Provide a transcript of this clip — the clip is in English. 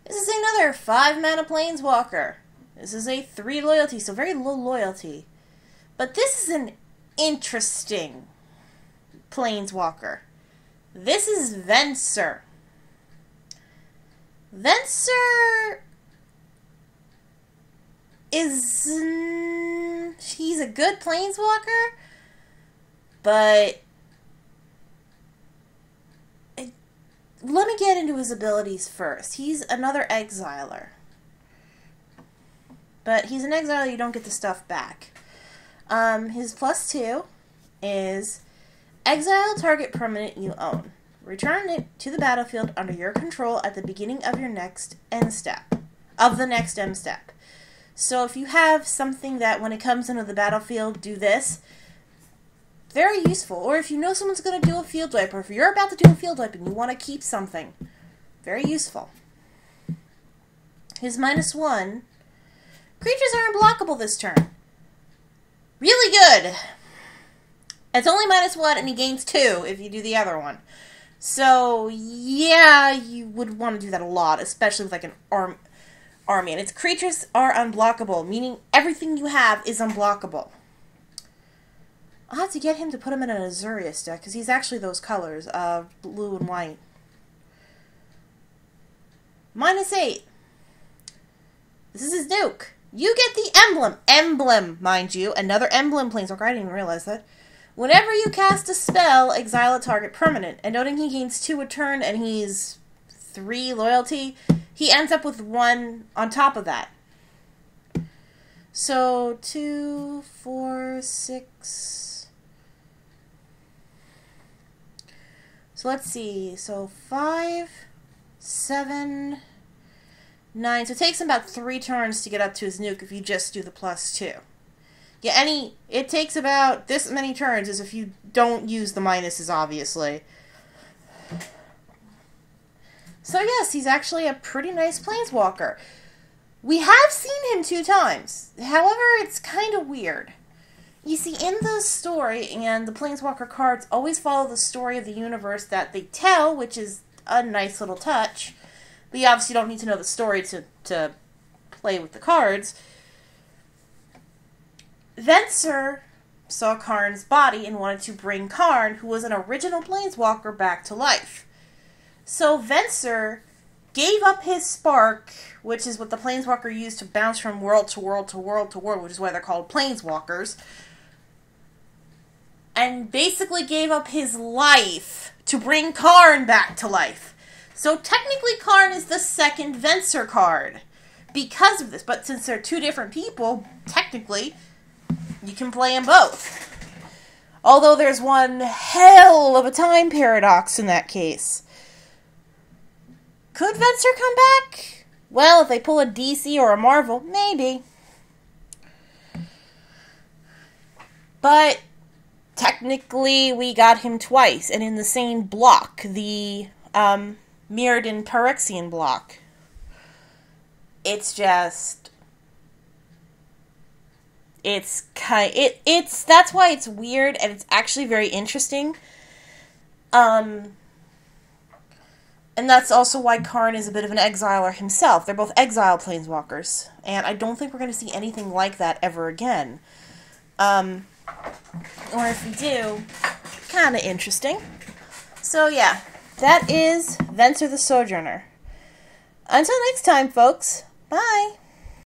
This is another 5 mana Planeswalker. This is a 3 loyalty, so very low loyalty. But this is an interesting Planeswalker. This is Venser. Venser is... he's a good Planeswalker, but... let me get into his abilities first. He's another exiler. But he's an exiler, you don't get the stuff back. His +2 is exile target permanent you own. Return it to the battlefield under your control at the beginning of your next end step. Of the next end step. So if you have something that when it comes into the battlefield, do this, very useful. Or if you know someone's going to do a field wipe, or if you're about to do a field wipe and you want to keep something, very useful. His -1, creatures are unblockable this turn. Really good. It's only -1 and he gains 2 if you do the other one. So, yeah, you would want to do that a lot, especially with like an army. And its creatures are unblockable, meaning everything you have is unblockable. I'll have to get him to put him in an Azurius deck, because he's actually those colors, blue and white. -8. This is his nuke. You get the emblem. Emblem, mind you. Another emblem Planeswalker. I didn't even realize that. Whenever you cast a spell, exile a target permanent. And noting he gains 2 a turn and he's 3 loyalty, he ends up with 1 on top of that. So, 2, 4, 6... so let's see. So 5, 7, 9. So it takes him about 3 turns to get up to his nuke if you just do the +2. Yeah, it takes about this many turns as if you don't use the minuses, obviously. So yes, he's actually a pretty nice Planeswalker. We have seen him 2 times. However, it's kind of weird. You see, in the story, and the Planeswalker cards always follow the story of the universe that they tell, which is a nice little touch. But you obviously don't need to know the story to play with the cards. Venser saw Karn's body and wanted to bring Karn, who was an original Planeswalker, back to life. So Venser gave up his spark, which is what the Planeswalker used to bounce from world to world to world to world, which is why they're called Planeswalkers, and basically gave up his life to bring Karn back to life. So technically Karn is the second Venser card because of this, but since they're 2 different people, technically, you can play them both. Although there's one hell of a time paradox in that case. Could Venser come back? Well, if they pull a DC or a Marvel, maybe. But technically, we got him twice, and in the same block, the Mirrodin Phyrexian block. It's just... that's why it's weird, and it's actually very interesting. And that's also why Karn is a bit of an exiler himself. They're both exile Planeswalkers, and I don't think we're going to see anything like that ever again. Or if we do, kind of interesting. So yeah, that is Venser the Sojourner. Until next time, folks. Bye!